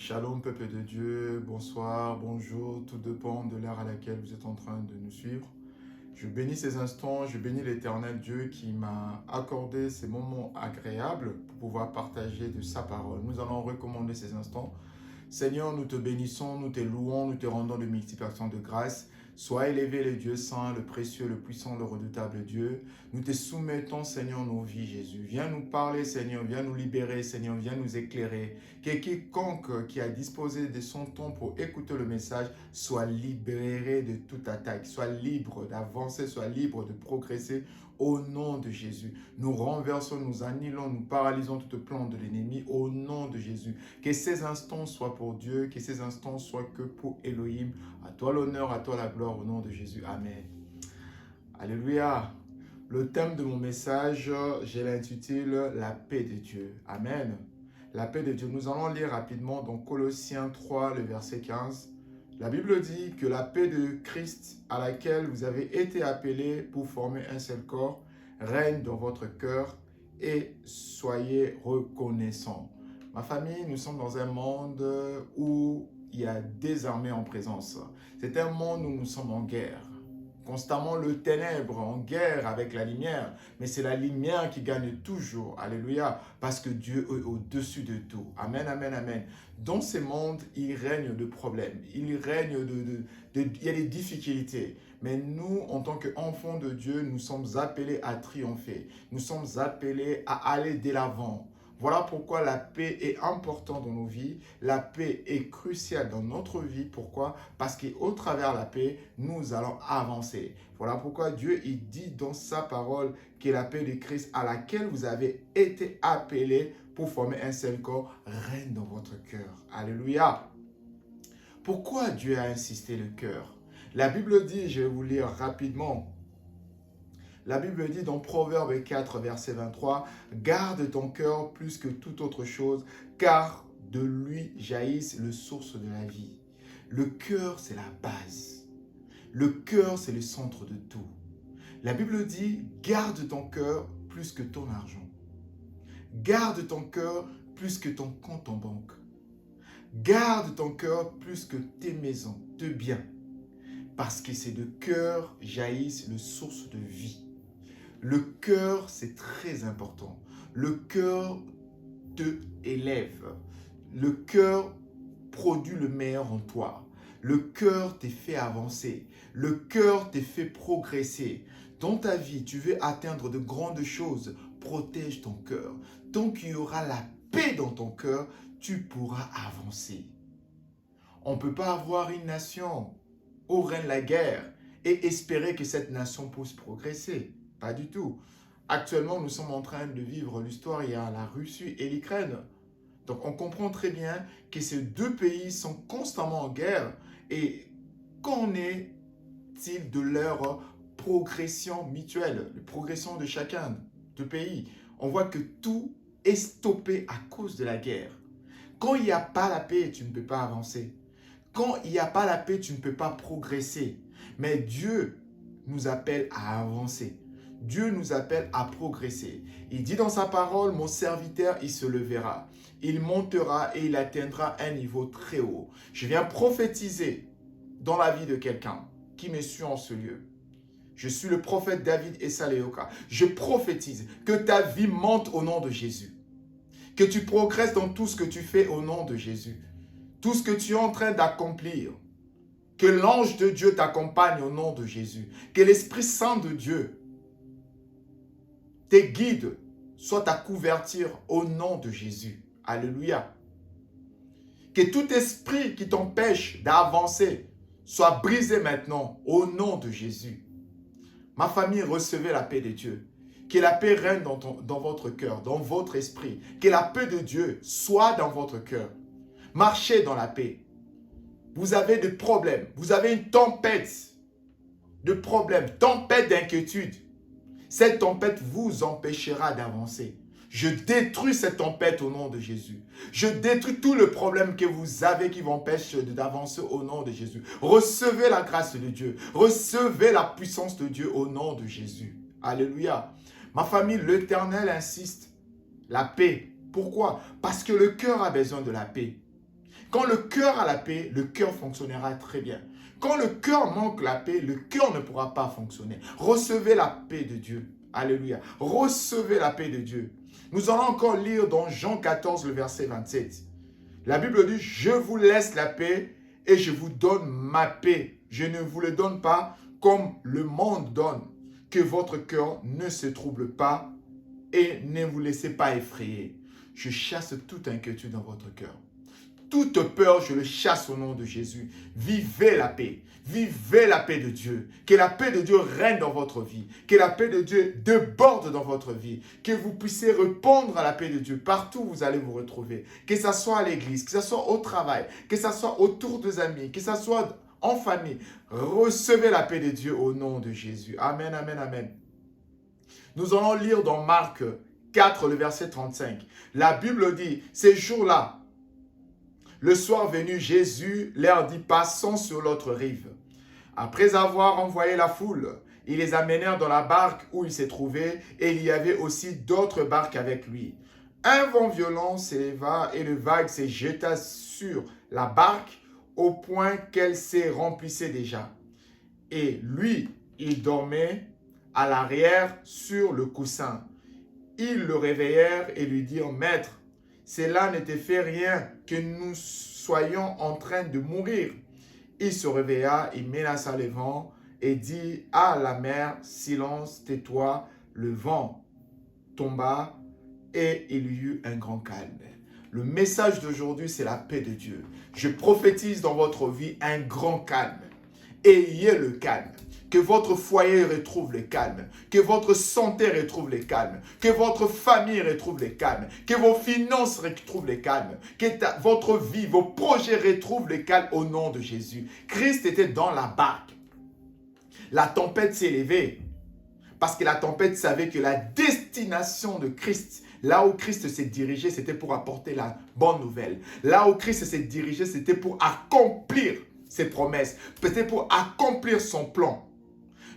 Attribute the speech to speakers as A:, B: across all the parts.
A: Shalom, peuple de Dieu, bonsoir, bonjour, tout dépend de l'heure à laquelle vous êtes en train de nous suivre. Je bénis ces instants, je bénis l'Éternel Dieu qui m'a accordé ces moments agréables pour pouvoir partager de sa parole. Nous allons recommander ces instants. Seigneur, nous te bénissons, nous te louons, nous te rendons de multiplications de grâce. Sois élevé le Dieu saint, le précieux, le puissant, le redoutable Dieu. Nous te soumettons, Seigneur, nos vies, Jésus. Viens nous parler, Seigneur, viens nous libérer, Seigneur, viens nous éclairer. Que quiconque qui a disposé de son temps pour écouter le message soit libéré de toute attaque, soit libre d'avancer, soit libre de progresser au nom de Jésus. Nous renversons, nous annihilons, nous paralysons tout plan de l'ennemi au nom de Jésus. Que ces instants soient pour Dieu, que ces instants soient que pour Elohim. À toi l'honneur, à toi la gloire au nom de Jésus. Amen. Alléluia. Le thème de mon message, je l'intitule La paix de Dieu. Amen. La paix de Dieu. Nous allons lire rapidement dans Colossiens 3, le verset 15. La Bible dit que la paix de Christ à laquelle vous avez été appelés pour former un seul corps règne dans votre cœur et soyez reconnaissants. Ma famille, nous sommes dans un monde où il y a des armées en présence. C'est un monde où nous sommes en guerre. Constamment le ténèbre en guerre avec la lumière. Mais c'est la lumière qui gagne toujours. Alléluia. Parce que Dieu est au-dessus de tout. Amen, amen, amen. Dans ce monde, il règne de problèmes. Il règne il y a des difficultés. Mais nous, en tant qu'enfants de Dieu, nous sommes appelés à triompher. Nous sommes appelés à aller de l'avant. Voilà pourquoi la paix est importante dans nos vies. La paix est cruciale dans notre vie. Pourquoi? Parce qu'au travers de la paix, nous allons avancer. Voilà pourquoi Dieu il dit dans sa parole que la paix de Christ à laquelle vous avez été appelés pour former un seul corps règne dans votre cœur. Alléluia. Pourquoi Dieu a insisté le cœur? La Bible dit, je vais vous lire rapidement. La Bible dit dans Proverbe 4, verset 23, « Garde ton cœur plus que toute autre chose, car de lui jaillissent les sources de la vie. » Le cœur, c'est la base. Le cœur, c'est le centre de tout. La Bible dit, « Garde ton cœur plus que ton argent. Garde ton cœur plus que ton compte en banque. Garde ton cœur plus que tes maisons, tes biens. Parce que c'est de cœur jaillissent les sources de vie. » Le cœur, c'est très important. Le cœur te élève. Le cœur produit le meilleur en toi. Le cœur te fait avancer. Le cœur te fait progresser. Dans ta vie, tu veux atteindre de grandes choses. Protège ton cœur. Tant qu'il y aura la paix dans ton cœur, tu pourras avancer. On ne peut pas avoir une nation où règne la guerre et espérer que cette nation puisse progresser. Pas du tout. Actuellement, nous sommes en train de vivre l'histoire, il y a la Russie et l'Ukraine. Donc, on comprend très bien que ces deux pays sont constamment en guerre. Et qu'en est-il de leur progression mutuelle, la progression de chacun de pays? On voit que tout est stoppé à cause de la guerre. Quand il n'y a pas la paix, tu ne peux pas avancer. Quand il n'y a pas la paix, tu ne peux pas progresser. Mais Dieu nous appelle à avancer. Dieu nous appelle à progresser. Il dit dans sa parole, mon serviteur, il se levera. Il montera et il atteindra un niveau très haut. Je viens prophétiser dans la vie de quelqu'un qui me suit en ce lieu. Je suis le prophète David Essaleoka. Je prophétise que ta vie monte au nom de Jésus. Que tu progresses dans tout ce que tu fais au nom de Jésus. Tout ce que tu es en train d'accomplir. Que l'ange de Dieu t'accompagne au nom de Jésus. Que l'Esprit Saint de Dieu tes guides soient ta couverture au nom de Jésus. Alléluia. Que tout esprit qui t'empêche d'avancer soit brisé maintenant au nom de Jésus. Ma famille, recevez la paix de Dieu. Que la paix règne dans votre cœur, dans votre esprit. Que la paix de Dieu soit dans votre cœur. Marchez dans la paix. Vous avez des problèmes. Vous avez une tempête de problèmes, tempête d'inquiétude. Cette tempête vous empêchera d'avancer. Je détruis cette tempête au nom de Jésus. Je détruis tout le problème que vous avez qui vous empêche d'avancer au nom de Jésus. Recevez la grâce de Dieu. Recevez la puissance de Dieu au nom de Jésus. Alléluia. Ma famille, l'Éternel insiste. La paix. Pourquoi? Parce que le cœur a besoin de la paix. Quand le cœur a la paix, le cœur fonctionnera très bien. Quand le cœur manque la paix, le cœur ne pourra pas fonctionner. Recevez la paix de Dieu. Alléluia. Recevez la paix de Dieu. Nous allons encore lire dans Jean 14, le verset 27. La Bible dit, je vous laisse la paix et je vous donne ma paix. Je ne vous le donne pas comme le monde donne. Que votre cœur ne se trouble pas et ne vous laissez pas effrayer. Je chasse toute inquiétude dans votre cœur. Toute peur, je le chasse au nom de Jésus. Vivez la paix. Vivez la paix de Dieu. Que la paix de Dieu règne dans votre vie. Que la paix de Dieu déborde dans votre vie. Que vous puissiez répondre à la paix de Dieu partout où vous allez vous retrouver. Que ce soit à l'église, que ce soit au travail, que ce soit autour des amis, que ce soit en famille. Recevez la paix de Dieu au nom de Jésus. Amen, amen, amen. Nous allons lire dans Marc 4, le verset 35. La Bible dit, ces jours-là, le soir venu, Jésus leur dit, passons sur l'autre rive. Après avoir envoyé la foule, ils les amenèrent dans la barque où il s'est trouvé, et il y avait aussi d'autres barques avec lui. Un vent violent s'éleva et le vague se jeta sur la barque au point qu'elle s'est remplissait déjà. Et lui, il dormait à l'arrière sur le coussin. Ils le réveillèrent et lui dirent, Maître, cela ne te fait rien que nous soyons en train de mourir. Il se réveilla, il menaça le vent et dit à la mer, silence, tais-toi. Le vent tomba et il y eut un grand calme. Le message d'aujourd'hui, c'est la paix de Dieu. Je prophétise dans votre vie un grand calme. Ayez le calme. Que votre foyer retrouve le calme. Que votre santé retrouve le calme. Que votre famille retrouve le calme. Que vos finances retrouvent le calme. Que votre vie, vos projets retrouvent le calme au nom de Jésus. Christ était dans la barque. La tempête s'est élevée. Parce que la tempête savait que la destination de Christ, là où Christ s'est dirigé, c'était pour apporter la bonne nouvelle. Là où Christ s'est dirigé, c'était pour accomplir ses promesses. C'était pour accomplir son plan.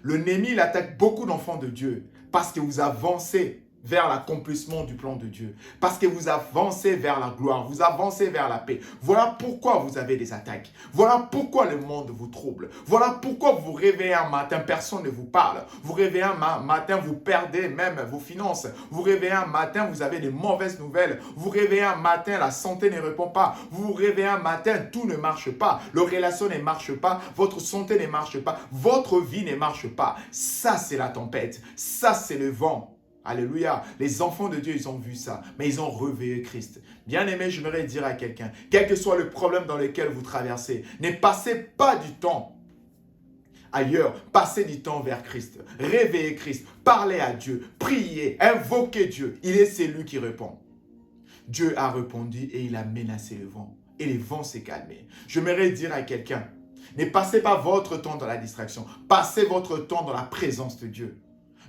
A: L'ennemi, il attaque beaucoup d'enfants de Dieu parce que vous avancez vers l'accomplissement du plan de Dieu. Parce que vous avancez vers la gloire, vous avancez vers la paix. Voilà pourquoi vous avez des attaques. Voilà pourquoi le monde vous trouble. Voilà pourquoi vous réveillez un matin, personne ne vous parle. Vous réveillez un matin, vous perdez même vos finances. Vous réveillez un matin, vous avez des mauvaises nouvelles. Vous réveillez un matin, la santé ne répond pas. Vous réveillez un matin, tout ne marche pas. Les relations ne marchent pas. Votre santé ne marche pas. Votre vie ne marche pas. Ça, c'est la tempête. Ça, c'est le vent. Alléluia. Les enfants de Dieu, ils ont vu ça, mais ils ont réveillé Christ. Bien-aimé, j'aimerais dire à quelqu'un, quel que soit le problème dans lequel vous traversez, ne passez pas du temps ailleurs, passez du temps vers Christ. Réveillez Christ, parlez à Dieu, priez, invoquez Dieu. Il est celui qui répond. Dieu a répondu et il a menacé le vent. Et le vent s'est calmé. J'aimerais dire à quelqu'un, ne passez pas votre temps dans la distraction. Passez votre temps dans la présence de Dieu.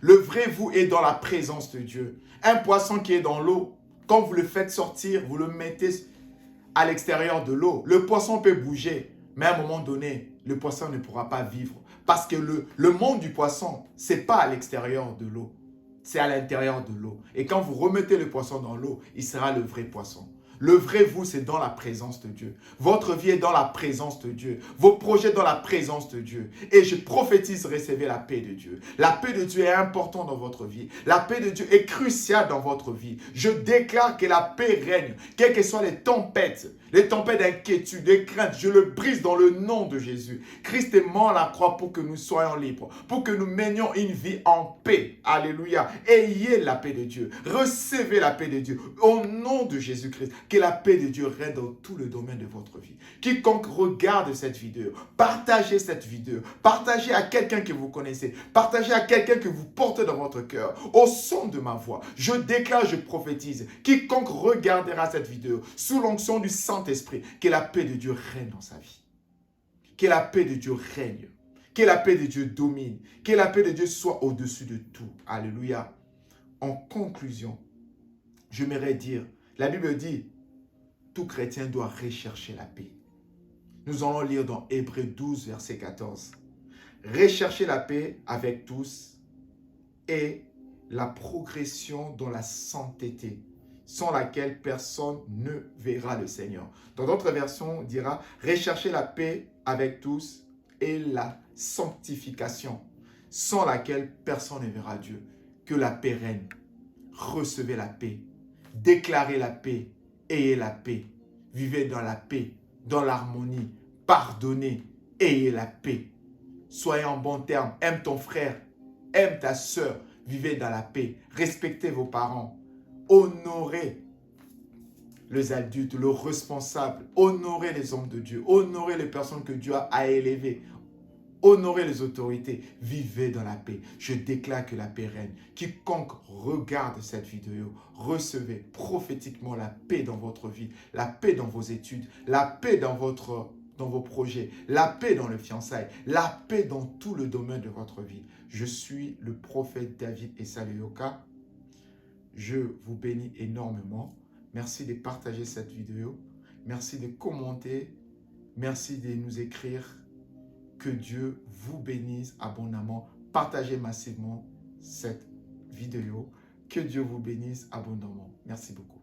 A: Le vrai vous est dans la présence de Dieu. Un poisson qui est dans l'eau, quand vous le faites sortir, vous le mettez à l'extérieur de l'eau. Le poisson peut bouger, mais à un moment donné, le poisson ne pourra pas vivre. Parce que le monde du poisson, ce n'est pas à l'extérieur de l'eau, c'est à l'intérieur de l'eau. Et quand vous remettez le poisson dans l'eau, il sera le vrai poisson. Le vrai vous, c'est dans la présence de Dieu. Votre vie est dans la présence de Dieu. Vos projets dans la présence de Dieu. Et je prophétise, recevez la paix de Dieu. La paix de Dieu est importante dans votre vie. La paix de Dieu est cruciale dans votre vie. Je déclare que la paix règne. Quelles que soient les tempêtes d'inquiétude, des craintes, je le brise dans le nom de Jésus. Christ est mort à la croix pour que nous soyons libres. Pour que nous menions une vie en paix. Alléluia. Ayez la paix de Dieu. Recevez la paix de Dieu. Au nom de Jésus-Christ. Que la paix de Dieu règne dans tout le domaine de votre vie. Quiconque regarde cette vidéo, partagez cette vidéo. Partagez à quelqu'un que vous connaissez. Partagez à quelqu'un que vous portez dans votre cœur. Au son de ma voix, je déclare, je prophétise. Quiconque regardera cette vidéo, sous l'onction du Saint-Esprit, que la paix de Dieu règne dans sa vie. Que la paix de Dieu règne. Que la paix de Dieu domine. Que la paix de Dieu soit au-dessus de tout. Alléluia. En conclusion, j'aimerais dire, la Bible dit, tout chrétien doit rechercher la paix. Nous allons lire dans Hébreux 12, verset 14. Recherchez la paix avec tous et la progression dans la sainteté, sans laquelle personne ne verra le Seigneur. Dans d'autres versions, on dira « Recherchez la paix avec tous et la sanctification, sans laquelle personne ne verra Dieu. » Que la paix règne. Recevez la paix. Déclarez la paix. Ayez la paix. Vivez dans la paix, dans l'harmonie. Pardonnez. Ayez la paix. Soyez en bon terme. Aime ton frère. Aime ta soeur. Vivez dans la paix. Respectez vos parents. Honorez les adultes, les responsables. Honorez les hommes de Dieu. Honorez les personnes que Dieu a élevées. Honorez les autorités. Vivez dans la paix. Je déclare que la paix règne. Quiconque regarde cette vidéo, recevez prophétiquement la paix dans votre vie, la paix dans vos études, la paix dans vos projets, la paix dans le fiançailles, la paix dans tout le domaine de votre vie. Je suis le prophète David Essayoka. Je vous bénis énormément. Merci de partager cette vidéo. Merci de commenter. Merci de nous écrire. Que Dieu vous bénisse abondamment. Partagez massivement cette vidéo. Que Dieu vous bénisse abondamment. Merci beaucoup.